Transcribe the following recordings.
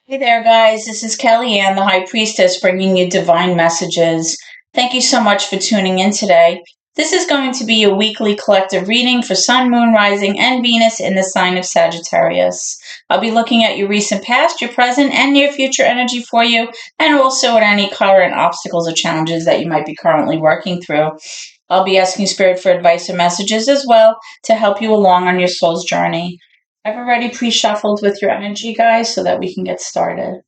Hey there, guys. This is Kellyanne, the High Priestess, bringing you divine messages. Thank you so much for tuning in today. This is going to be a weekly collective reading for Sun, Moon, Rising, and Venus in the sign of Sagittarius. I'll be looking at your recent past, your present, and near future energy for you, and also at any current obstacles or challenges that you might be currently working through. I'll be asking Spirit for advice or messages as well to help you along on your soul's journey. I've already pre-shuffled with your energy, guys, so that we can get started.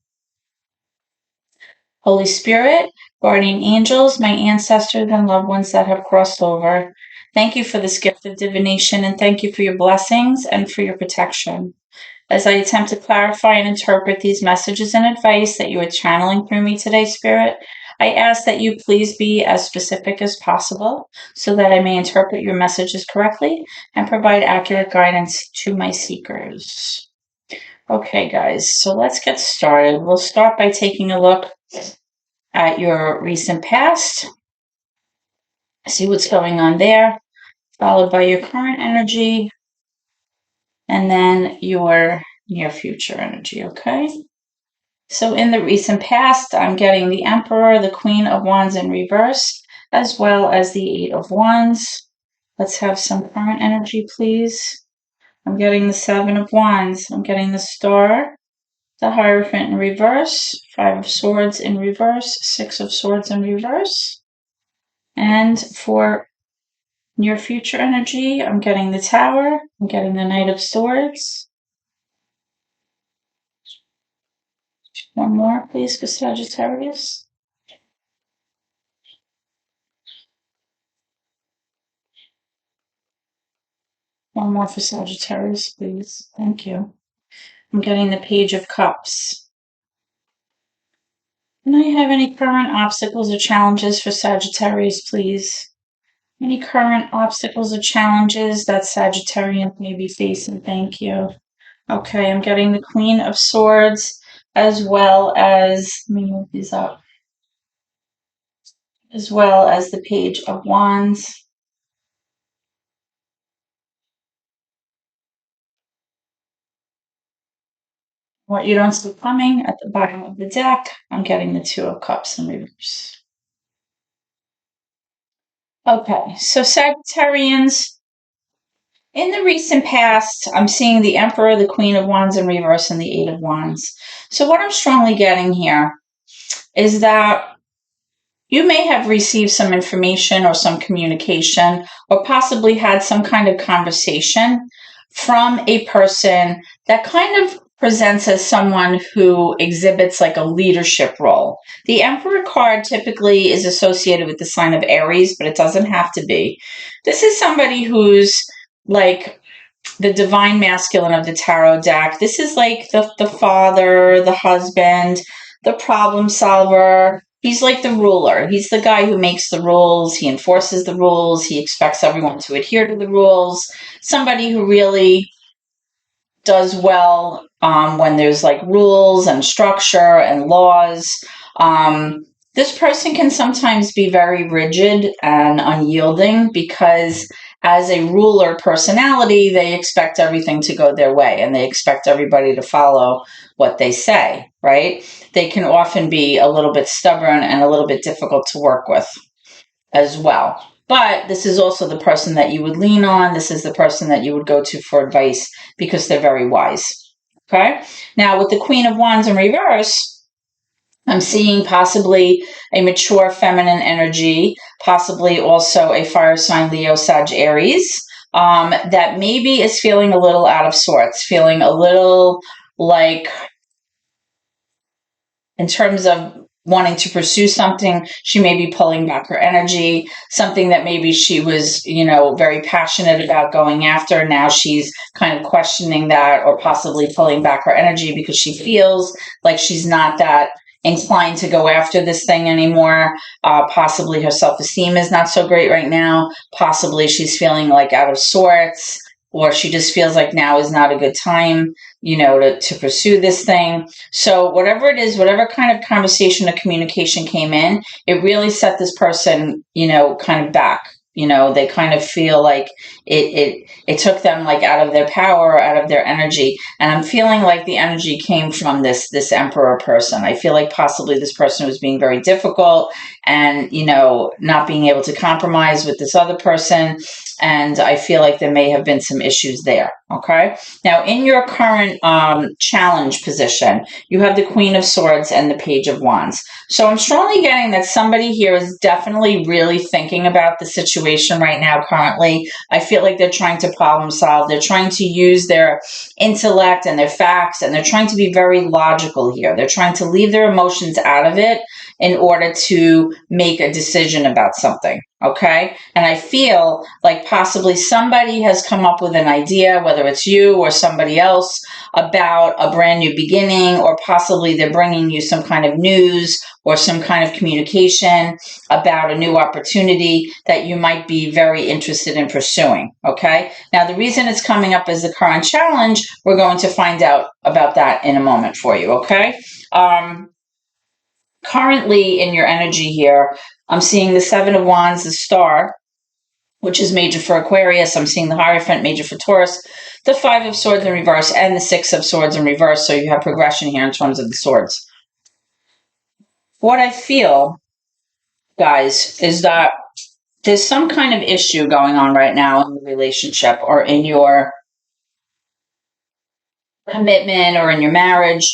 Holy Spirit, guardian angels, my ancestors and loved ones that have crossed over, thank you for this gift of divination and thank you for your blessings and for your protection. As I attempt to clarify and interpret these messages and advice that you are channeling through me today, Spirit, I ask that you please be as specific as possible so that I may interpret your messages correctly and provide accurate guidance to my seekers. Okay, guys, so let's get started. We'll start by taking a look at your recent past, see what's going on there, followed by your current energy, and then your near future energy, okay? So in the recent past, I'm getting the Emperor, the Queen of Wands in reverse, as well as the Eight of Wands. Let's have some current energy, please. I'm getting the Seven of Wands. I'm getting the Star, the Hierophant in reverse, Five of Swords in reverse, Six of Swords in reverse. And for near future energy, I'm getting the Tower. I'm getting the Knight of Swords. One more, please, for Sagittarius. One more for Sagittarius, please. Thank you. I'm getting the Page of Cups. Can I have any current obstacles or challenges for Sagittarius, please? Any current obstacles or challenges that Sagittarians may be facing? Thank you. Okay, I'm getting the Queen of Swords as well as, let me move these up, as well as the Page of Wands. What you don't see coming at the bottom of the deck, I'm getting the Two of Cups in reverse. Okay, so Sagittarians, in the recent past, I'm seeing the Emperor, the Queen of Wands in reverse, and the Eight of Wands. So what I'm strongly getting here is that you may have received some information or some communication or possibly had some kind of conversation from a person that kind of presents as someone who exhibits like a leadership role. The Emperor card typically is associated with the sign of Aries, but it doesn't have to be. This is somebody who's like the divine masculine of the tarot deck. This is like the father, the husband, the problem solver. He's like the ruler. He's the guy who makes the rules. He enforces the rules. He expects everyone to adhere to the rules. Somebody who really does well when there's like rules and structure and laws. This person can sometimes be very rigid and unyielding because as a ruler personality, they expect everything to go their way and they expect everybody to follow what they say, right? They can often be a little bit stubborn and a little bit difficult to work with as well. But this is also the person that you would lean on. This is the person that you would go to for advice because they're very wise. Okay? Now, with the Queen of Wands in reverse, I'm seeing possibly a mature feminine energy, possibly also a fire sign Leo, Sag, Aries, that maybe is feeling a little out of sorts, feeling a little like, in terms of wanting to pursue something, she may be pulling back her energy, something that maybe she was, very passionate about going after. Now she's kind of questioning that or possibly pulling back her energy because she feels like she's not that inclined to go after this thing anymore. Possibly her self-esteem is not so great right now. Possibly she's feeling like out of sorts, or she just feels like now is not a good time, to pursue this thing. So whatever it is, whatever kind of conversation or communication came in, it really set this person, kind of back. they kind of feel like it took them like out of their power, out of their energy. And I'm feeling like the energy came from this emperor person. I feel like possibly this person was being very difficult and, not being able to compromise with this other person. And I feel like there may have been some issues there. Okay. Now, in your current challenge position, you have the Queen of Swords and the Page of Wands. So I'm strongly getting that somebody here is definitely really thinking about the situation right now currently. I feel like they're trying to problem solve. They're trying to use their intellect and their facts, and they're trying to be very logical here. They're trying to leave their emotions out of it in order to make a decision about something. Okay. And I feel like possibly somebody has come up with an idea, whether it's you or somebody else, about a brand new beginning, or possibly they're bringing you some kind of news or some kind of communication about a new opportunity that you might be very interested in pursuing. Okay. Now, the reason it's coming up as the current challenge, we're going to find out about that in a moment for you. Okay. Currently in your energy here, I'm seeing the Seven of Wands, the Star, which is major for Aquarius. I'm seeing the Hierophant, major for Taurus, the Five of Swords in reverse, and the Six of Swords in reverse. So you have progression here in terms of the swords. What I feel, guys, is that there's some kind of issue going on right now in the relationship or in your commitment or in your marriage.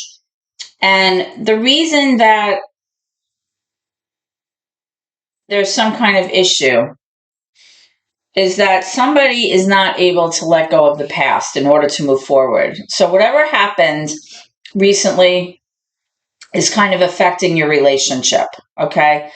And the reason that there's some kind of issue is that somebody is not able to let go of the past in order to move forward. So whatever happened recently is kind of affecting your relationship. Okay.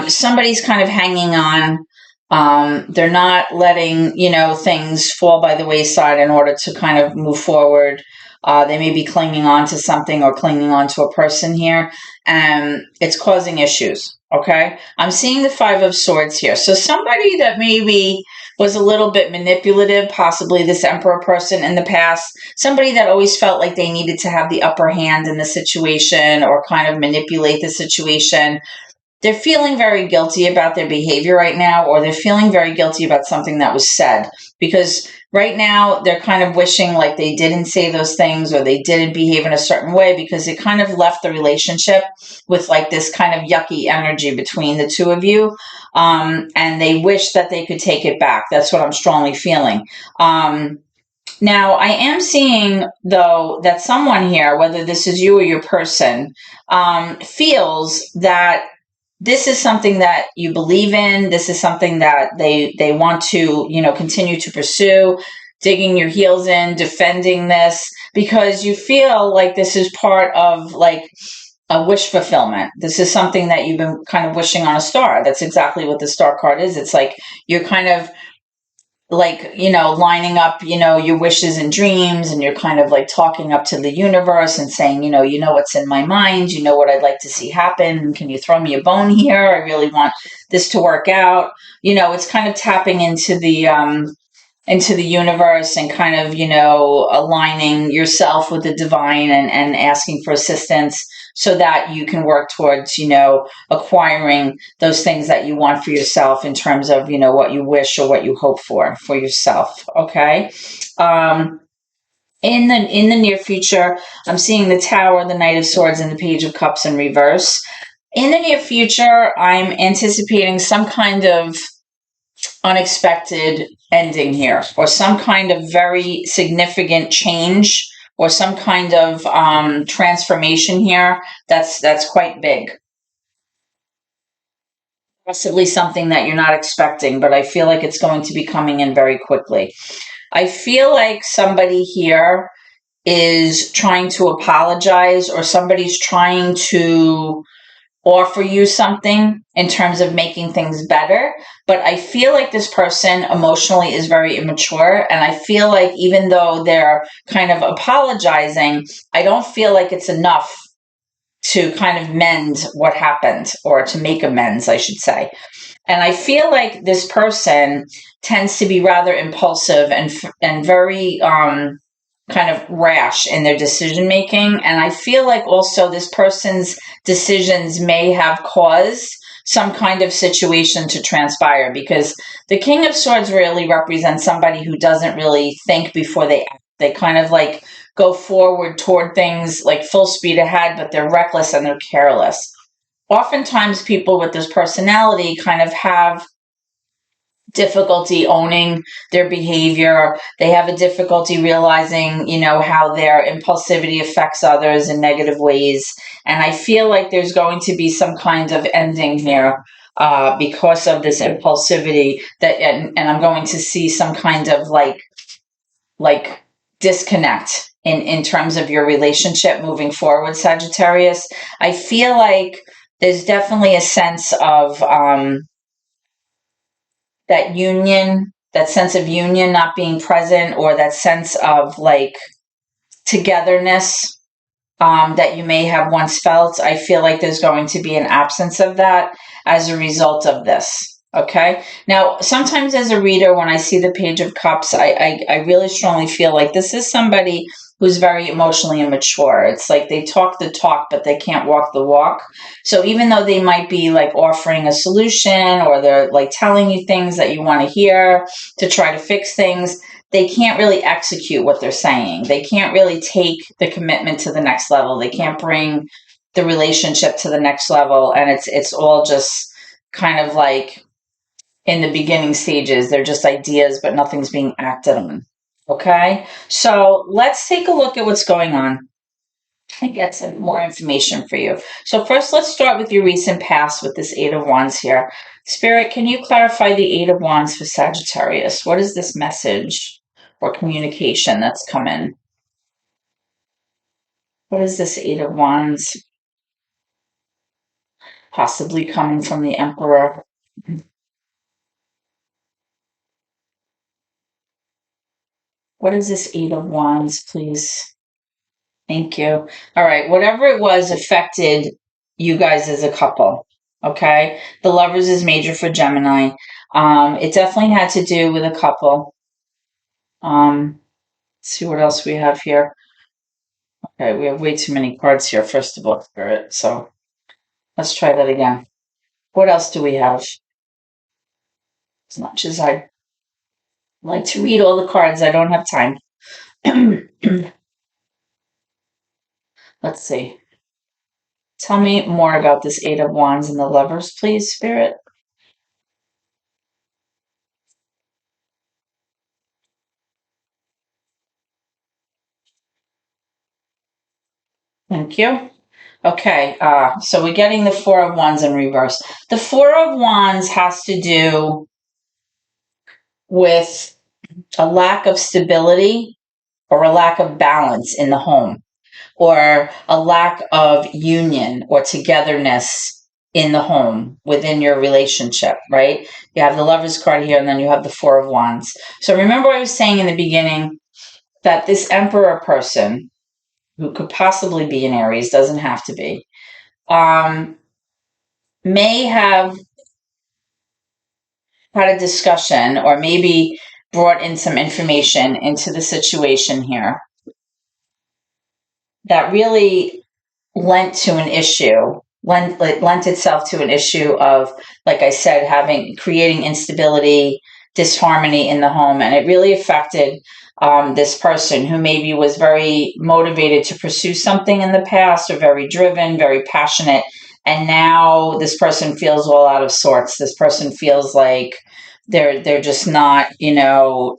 Somebody's kind of hanging on. They're not letting, things fall by the wayside in order to kind of move forward. They may be clinging on to something or clinging on to a person here, and it's causing issues. Okay. I'm seeing the Five of Swords here. So somebody that maybe was a little bit manipulative, possibly this emperor person in the past, somebody that always felt like they needed to have the upper hand in the situation or kind of manipulate the situation. They're feeling very guilty about their behavior right now, or they're feeling very guilty about something that was said, because right now they're kind of wishing like they didn't say those things or they didn't behave in a certain way, because it kind of left the relationship with like this kind of yucky energy between the two of you. And they wish that they could take it back. That's what I'm strongly feeling. Now, I am seeing, though, that someone here, whether this is you or your person, feels that this is something that you believe in. This is something that they want to, continue to pursue, digging your heels in, defending this, because you feel like this is part of like a wish fulfillment. This is something that you've been kind of wishing on a star. That's exactly what the Star card is. It's like you're kind of like, lining up, your wishes and dreams, and you're kind of like talking up to the universe and saying, what's in my mind, what I'd like to see happen. Can you throw me a bone here? I really want this to work out. It's kind of tapping into the universe and kind of, aligning yourself with the divine and asking for assistance so that you can work towards, acquiring those things that you want for yourself in terms of, what you wish or what you hope for yourself. Okay. In the near future, I'm seeing the Tower, the Knight of Swords, and the Page of Cups in reverse. In the near future, I'm anticipating some kind of unexpected ending here, or some kind of very significant change, or some kind of transformation here that's quite big. Possibly something that you're not expecting, but I feel like it's going to be coming in very quickly. I feel like somebody here is trying to apologize, or somebody's trying to offer you something in terms of making things better. But I feel like this person emotionally is very immature. And I feel like even though they're kind of apologizing, I don't feel like it's enough to kind of mend what happened, or to make amends, I should say. And I feel like this person tends to be rather impulsive and very kind of rash in their decision making. And I feel like also this person's decisions may have caused some kind of situation to transpire, because the King of Swords really represents somebody who doesn't really think before they act. They kind of like go forward toward things like full speed ahead, but they're reckless and they're careless. Oftentimes people with this personality kind of have difficulty owning their behavior. They have a difficulty realizing, how their impulsivity affects others in negative ways. And I feel like there's going to be some kind of ending here because of this impulsivity and I'm going to see some kind of like disconnect in terms of your relationship moving forward, Sagittarius. I feel like there's definitely a sense of that sense of union not being present, or that sense of like togetherness that you may have once felt. I feel like there's going to be an absence of that as a result of this. Okay. Now, sometimes as a reader, when I see the Page of Cups, I really strongly feel like this is somebody who's very emotionally immature. It's like they talk the talk, but they can't walk the walk. So even though they might be like offering a solution, or they're like telling you things that you want to hear to try to fix things, they can't really execute what they're saying. They can't really take the commitment to the next level. They can't bring the relationship to the next level. And it's all just kind of like in the beginning stages. They're just ideas, but nothing's being acted on. Okay. So let's take a look at what's going on and get some more information for you. So first, let's start with your recent past with this Eight of Wands here. Spirit, can you clarify the Eight of Wands for Sagittarius? What is this message or communication that's come in? What is this Eight of Wands possibly coming from the Emperor? What is this Eight of Wands, please? Thank you. All right. Whatever it was affected you guys as a couple. Okay. The Lovers is major for Gemini. It definitely had to do with a couple. Let's see what else we have here. Okay. We have way too many cards here, first of all, Spirit. So let's try that again. What else do we have? As much as I like to read all the cards, I don't have time. Let's see. Tell me more about this Eight of Wands and the Lovers, please, Spirit. Thank you. Okay, so we're getting the Four of Wands in reverse. The Four of Wands has to do with a lack of stability or a lack of balance in the home, or a lack of union or togetherness in the home within your relationship, right? You have the Lover's card here, and then you have the Four of Wands. So remember I was saying in the beginning that this Emperor person, who could possibly be an Aries, doesn't have to be, may have had a discussion, or maybe brought in some information into the situation here that really lent to an issue, lent itself to an issue of, like I said, creating instability, disharmony in the home. And it really affected this person, who maybe was very motivated to pursue something in the past, or very driven, very passionate. And now this person feels all out of sorts. This person feels like they're just not,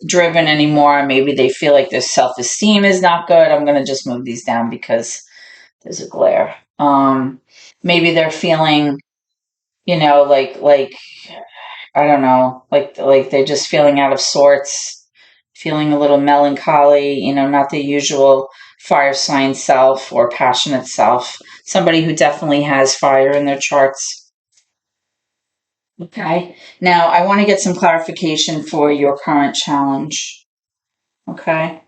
driven anymore. Maybe they feel like their self-esteem is not good. I'm going to just move these down because there's a glare. Maybe they're feeling, like I don't know, like they're just feeling out of sorts, feeling a little melancholy, not the usual fire sign self or passionate self. Somebody who definitely has fire in their charts. Okay. Now I want to get some clarification for your current challenge. Okay.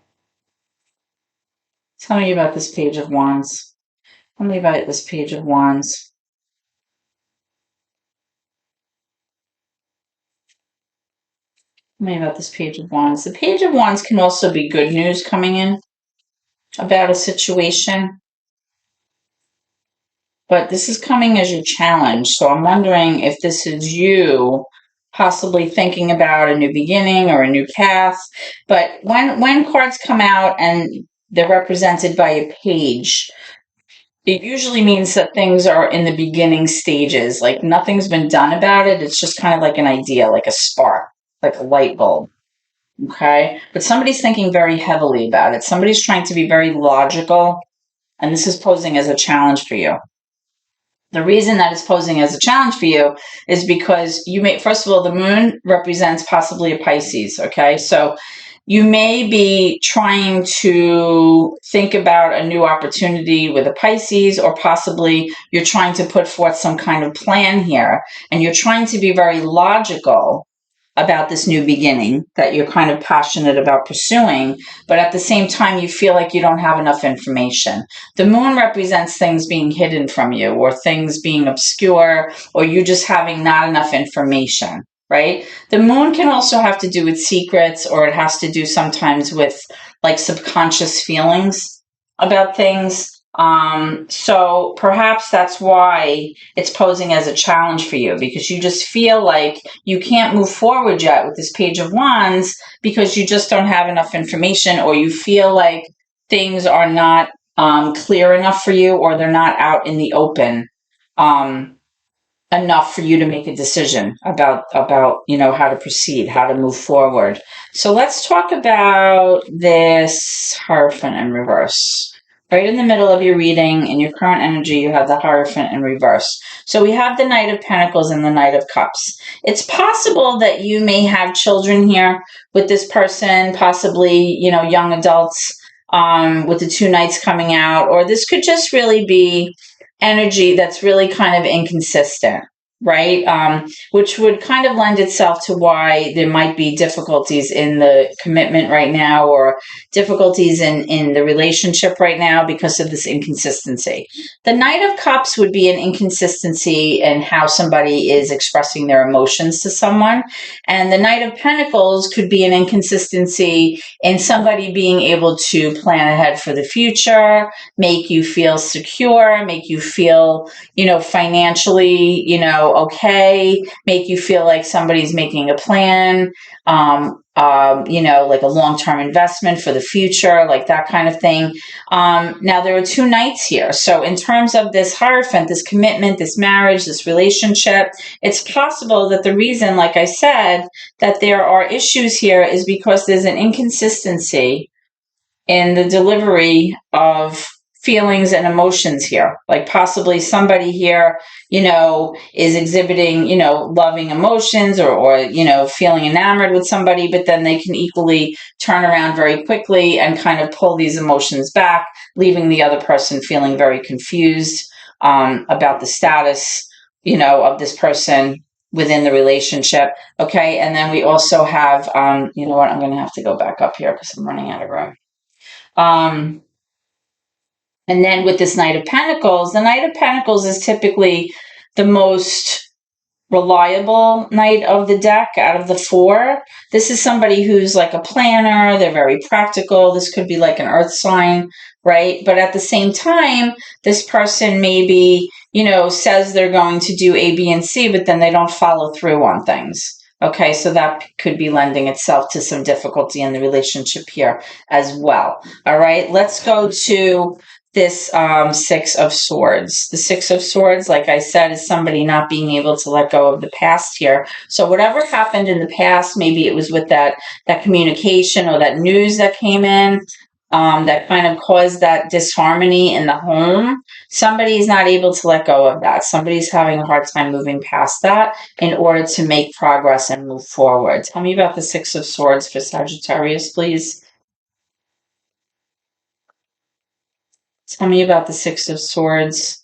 Tell me about this Page of Wands. Tell me about this Page of Wands. Tell me about this Page of Wands. The Page of Wands can also be good news coming in about a situation. but this is coming as your challenge. So I'm wondering if this is you possibly thinking about a new beginning or a new path. But when cards come out and they're represented by a page, it usually means that things are in the beginning stages. Like nothing's been done about it. It's just kind of like an idea, like a spark, like a light bulb. Okay. But somebody's thinking very heavily about it. Somebody's trying to be very logical. And this is posing as a challenge for you. The reason that it's posing as a challenge for you is because you may, first of all, the moon represents possibly a Pisces. Okay. So you may be trying to think about a new opportunity with a Pisces, or possibly you're trying to put forth some kind of plan here, and you're trying to be very logical about this new beginning that you're kind of passionate about pursuing, but at the same time, you feel like you don't have enough information. The moon represents things being hidden from you, or things being obscure, or you just having not enough information, right? The moon can also have to do with secrets, or it has to do sometimes with like subconscious feelings about things. So perhaps that's why it's posing as a challenge for you, because you just feel like you can't move forward yet with this Page of Wands because you just don't have enough information, or you feel like things are not clear enough for you, or they're not out in the open um, enough for you to make a decision about how to proceed, how to move forward. So let's talk about this Hierophant in reverse. Right in the middle of your reading, in your current energy, you have the Hierophant in reverse. So we have the Knight of Pentacles and the Knight of Cups. It's possible that you may have children here with this person, possibly, young adults, with the two knights coming out, or this could just really be energy that's really kind of inconsistent, right? Which would kind of lend itself to why there might be difficulties in the commitment right now, or difficulties in the relationship right now because of this inconsistency. The Knight of Cups would be an inconsistency in how somebody is expressing their emotions to someone. And the Knight of Pentacles could be an inconsistency in somebody being able to plan ahead for the future, make you feel secure, make you feel, financially, okay, make you feel like somebody's making a plan, like a long-term investment for the future, like that kind of thing. Now there are two knights here. So in terms of this Hierophant, this commitment, this marriage, this relationship, it's possible that the reason, like I said, that there are issues here is because there's an inconsistency in the delivery of feelings and emotions here. Like possibly somebody here, is exhibiting, loving emotions, or feeling enamored with somebody, but then they can equally turn around very quickly and kind of pull these emotions back, leaving the other person feeling very confused about the status, of this person within the relationship. Okay. And then we also have, you know what, I'm going to have to go back up here because I'm running out of room. Um, and then with this Knight of Pentacles, the Knight of Pentacles is typically the most reliable knight of the deck out of the four. This is somebody who's like a planner. They're very practical. This could be like an earth sign, right? But at the same time, this person maybe, says they're going to do A, B, and C, but then they don't follow through on things. Okay, so that could be lending itself to some difficulty in the relationship here as well. All right, let's go to this Six of Swords. The Six of Swords, like I said, is somebody not being able to let go of the past here. So whatever happened in the past, maybe it was with that communication or that news that came in, that kind of caused that disharmony in the home. Somebody's not able to let go of that. Somebody's having a hard time moving past that in order to make progress and move forward. Tell me about the Six of Swords for Sagittarius, please. Tell me about the Six of Swords.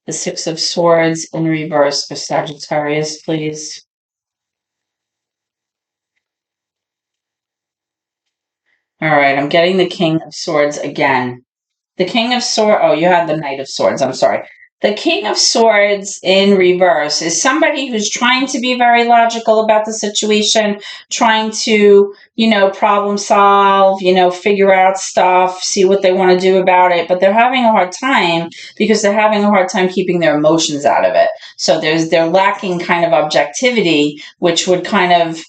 The Six of Swords in reverse for Sagittarius, please. All right, I'm getting the King of Swords again. The King of Swords, oh, you had the Knight of Swords, I'm sorry. The King of Swords in reverse is somebody who's trying to be very logical about the situation, trying to, problem solve, figure out stuff, see what they want to do about it, but they're having a hard time because they're having a hard time keeping their emotions out of it. So they're lacking kind of objectivity, which would kind of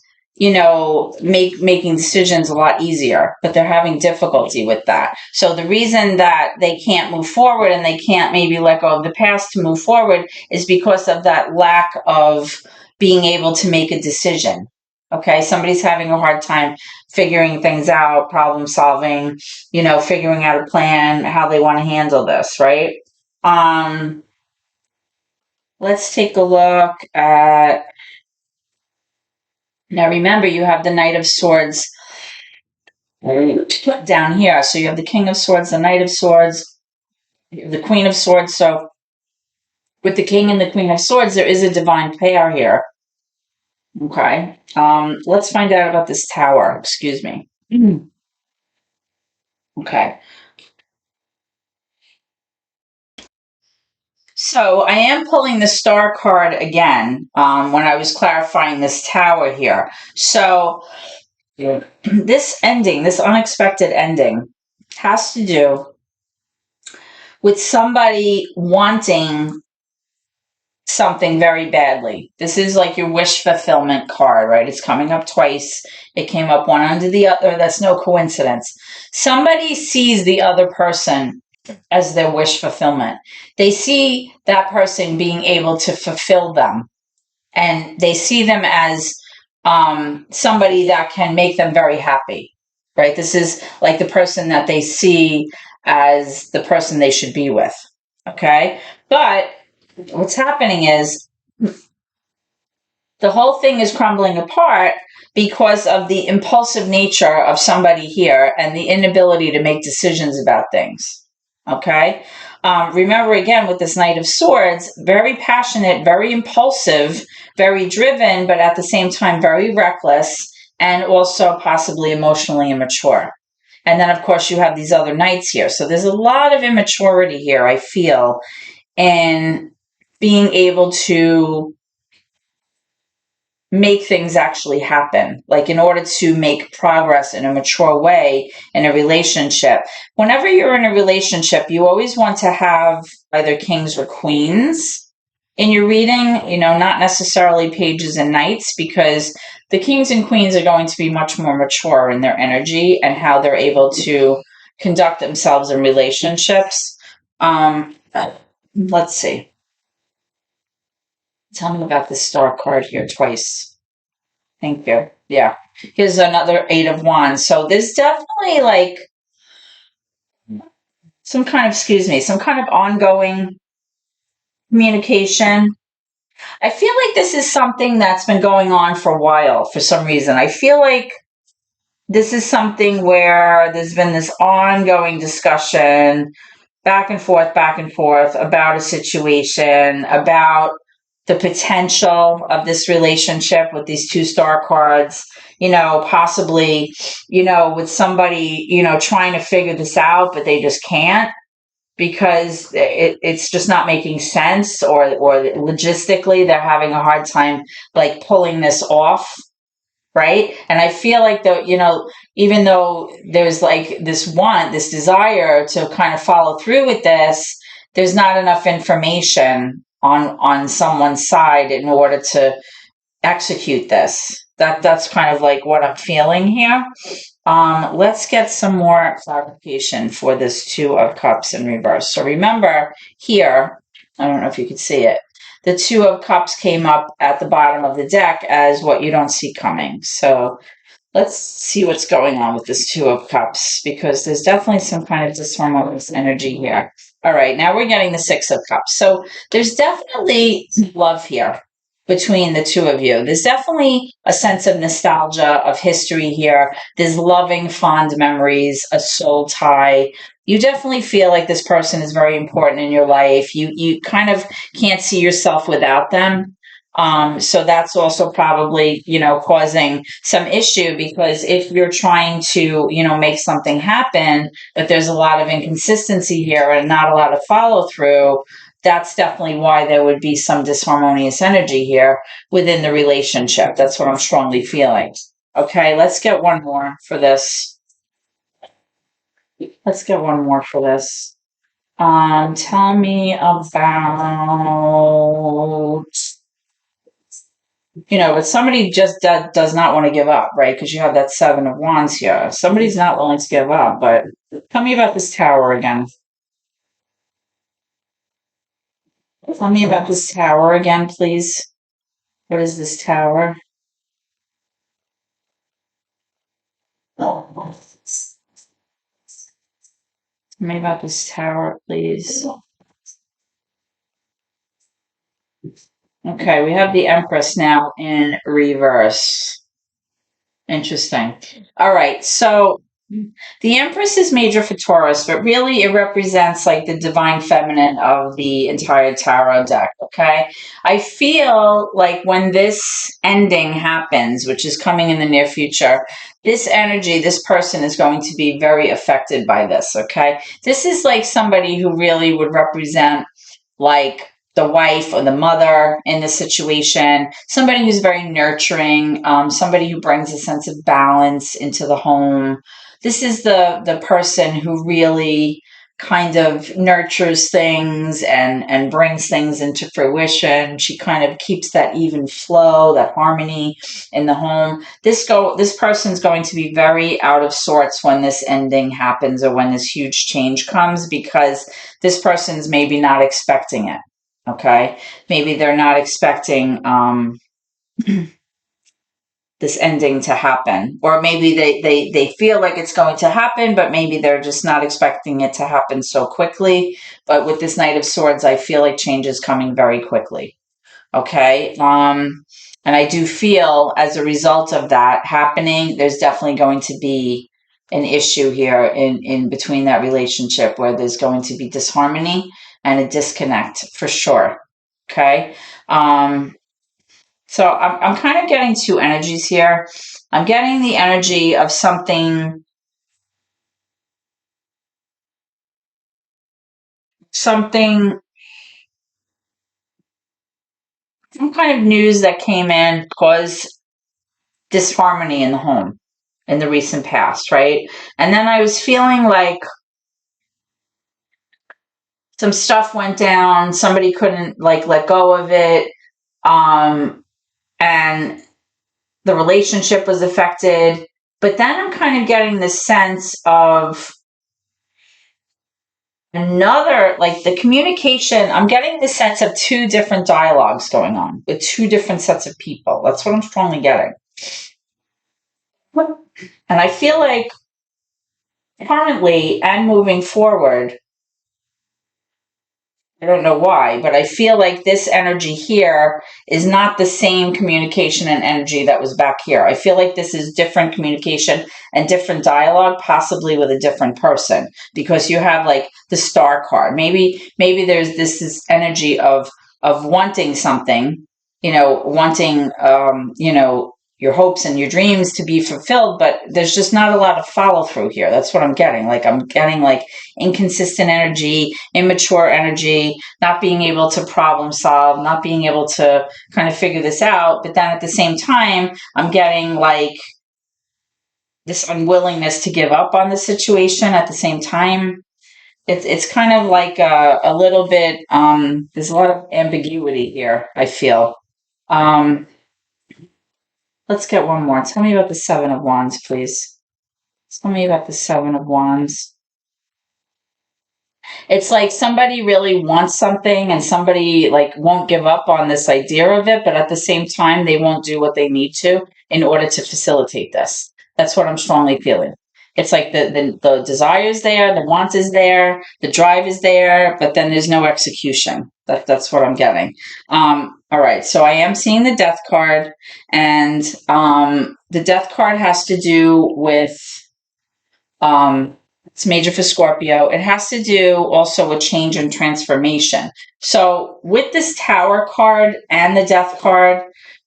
making decisions a lot easier, but they're having difficulty with that. So the reason that they can't move forward and they can't maybe let go of the past to move forward is because of that lack of being able to make a decision. Okay, somebody's having a hard time figuring things out, problem solving, figuring out a plan, how they want to handle this, right? Let's take a look at. Now remember, you have the Knight of Swords down here. So you have the King of Swords, the Knight of Swords, you have the Queen of Swords. So with the King and the Queen of Swords, there is a divine pair here. Okay. Let's find out about this tower. Excuse me. Okay. So I am pulling the Star card again when I was clarifying this tower here. So this ending, this unexpected ending, has to do with somebody wanting something very badly. This is like your wish fulfillment card, right? It's coming up twice. It came up one under the other. That's no coincidence. Somebody sees the other person as their wish fulfillment. They see that person being able to fulfill them, and they see them as somebody that can make them very happy, right? This is like the person that they see as the person they should be with, okay? But what's happening is the whole thing is crumbling apart because of the impulsive nature of somebody here and the inability to make decisions about things. Okay? Remember again with this Knight of Swords, very passionate, very impulsive, very driven, but at the same time very reckless and also possibly emotionally immature. And then, of course, you have these other knights here. So there's a lot of immaturity here, I feel, in being able to make things actually happen. Like in order to make progress in a mature way in a relationship. Whenever you're in a relationship, you always want to have either kings or queens in your reading, not necessarily pages and knights, because the kings and queens are going to be much more mature in their energy and how they're able to conduct themselves in relationships. Let's see. Tell me about this Star card here twice. Thank you. Yeah. Here's another Eight of Wands. So there's definitely like some kind of ongoing communication. I feel like this is something that's been going on for a while for some reason. I feel like this is something where there's been this ongoing discussion back and forth about a situation, about the potential of this relationship with these two Star cards, possibly, with somebody, trying to figure this out, but they just can't because it's just not making sense or logistically they're having a hard time like pulling this off. Right. And I feel like even though there's like this desire to kind of follow through with this, there's not enough information on someone's side in order to execute this. That's kind of like what I'm feeling here. Let's get some more clarification for this Two of Cups in reverse. So remember here, I don't know if you could see it. The Two of Cups came up at the bottom of the deck as what you don't see coming. So let's see what's going on with this Two of Cups, because there's definitely some kind of disharmonious energy here. All right, now we're getting the Six of Cups. So there's definitely love here between the two of you. There's definitely a sense of nostalgia, of history here. There's loving, fond memories, a soul tie. You definitely feel like this person is very important in your life. You kind of can't see yourself without them. So that's also probably, causing some issue, because if you're trying to, make something happen, but there's a lot of inconsistency here and not a lot of follow through, that's definitely why there would be some disharmonious energy here within the relationship. That's what I'm strongly feeling. Okay, let's get one more for this. Let's get one more for this. Tell me about, but somebody just does not want to give up, right? Because you have that Seven of Wands here. Somebody's not willing to give up, but tell me about this Tower again. Tell me about this Tower again, please. What is this Tower? Tell me about this Tower, please. Okay, we have the Empress now in reverse. Interesting. All right, so the Empress is major for Taurus, but really it represents like the divine feminine of the entire tarot deck, okay? I feel like when this ending happens, which is coming in the near future, this energy, this person is going to be very affected by this, okay? This is like somebody who really would represent like the wife or the mother in the situation, somebody who's very nurturing, somebody who brings a sense of balance into the home. This is the person who really kind of nurtures things and brings things into fruition. She kind of keeps that even flow, that harmony in the home. This person's going to be very out of sorts when this ending happens or when this huge change comes, because this person's maybe not expecting it. Okay, maybe they're not expecting this ending to happen, or maybe they feel like it's going to happen, but maybe they're just not expecting it to happen so quickly. But with this Knight of Swords, I feel like change is coming very quickly. Okay, and I do feel as a result of that happening, there's definitely going to be an issue here in between that relationship where there's going to be disharmony and a disconnect for sure. Okay. So I'm kind of getting two energies here. I'm getting the energy of something some kind of news that came in caused disharmony in the home in the recent past, right? And then I was feeling like some stuff went down, somebody couldn't like let go of it, and the relationship was affected. But then I'm kind of getting the sense of another, like the communication, I'm getting the sense of two different dialogues going on with two different sets of people. That's what I'm strongly getting. And I feel like currently and moving forward, I don't know why, but I feel like this energy here is not the same communication and energy that was back here. I feel like this is different communication and different dialogue, possibly with a different person, because you have like the Star card. Maybe there's this energy of wanting something, wanting your hopes and your dreams to be fulfilled, but there's just not a lot of follow through here. That's what I'm getting. Like I'm getting like inconsistent energy, immature energy, not being able to problem solve, not being able to kind of figure this out. But then at the same time, I'm getting like this unwillingness to give up on the situation at the same time. It's kind of like a little bit, there's a lot of ambiguity here, I feel. Let's get one more. Tell me about the Seven of Wands, please. Tell me about the Seven of Wands. It's like somebody really wants something and somebody like won't give up on this idea of it, but at the same time, they won't do what they need to in order to facilitate this. That's what I'm strongly feeling. It's like the desire is there, the want is there, the drive is there, but then there's no execution. That's what I'm getting. All right, so I am seeing the Death card, and the Death card has to do with it's major for Scorpio. It has to do also with change and transformation. So with this Tower card and the Death card,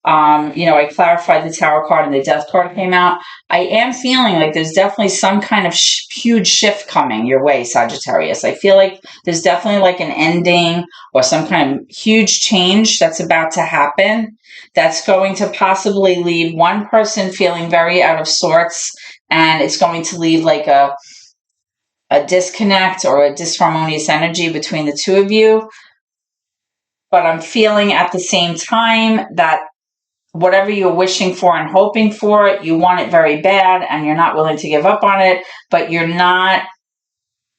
I clarified the Tower card and the Death card came out. I am feeling like there's definitely some kind of huge shift coming your way, Sagittarius. I feel like there's definitely like an ending or some kind of huge change that's about to happen that's going to possibly leave one person feeling very out of sorts, and it's going to leave like a disconnect or a disharmonious energy between the two of you. But I'm feeling at the same time that whatever you're wishing for and hoping for, you want it very bad and you're not willing to give up on it, but you're not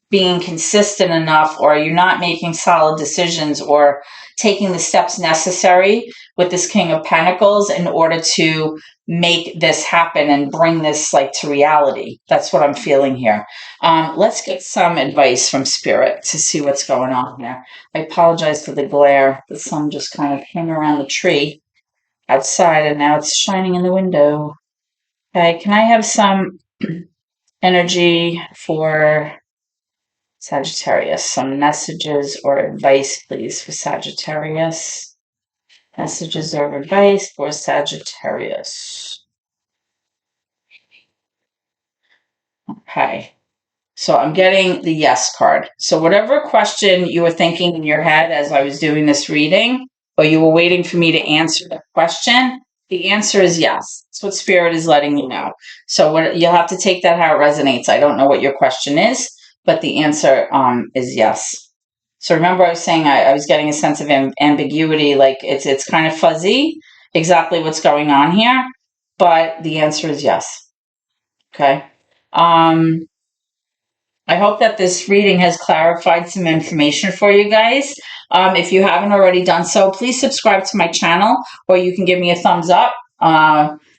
being consistent enough, or you're not making solid decisions or taking the steps necessary with this King of Pentacles in order to make this happen and bring this like to reality. That's what I'm feeling here. Let's get some advice from Spirit to see what's going on here. I apologize for the glare. The sun just kind of came around the tree outside and now it's shining in the window. Okay, can I have some energy for Sagittarius? Some messages or advice, please, for Sagittarius. Messages or advice for Sagittarius. Okay. So I'm getting the yes card. So whatever question you were thinking in your head as I was doing this reading, or you were waiting for me to answer the question, the answer is yes. That's what Spirit is letting you know. So you'll have to take that how it resonates. I don't know what your question is, but the answer is yes. So remember, I was saying I was getting a sense of ambiguity, like it's kind of fuzzy exactly what's going on here, but the answer is yes. Okay. I hope that this reading has clarified some information for you guys. If you haven't already done so, please subscribe to my channel, or you can give me a thumbs up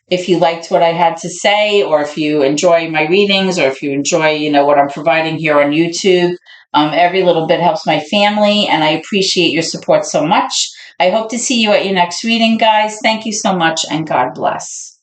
if you liked what I had to say, or if you enjoy my readings, or if you enjoy, what I'm providing here on YouTube. Every little bit helps my family, and I appreciate your support so much. I hope to see you at your next reading, guys. Thank you so much, and God bless.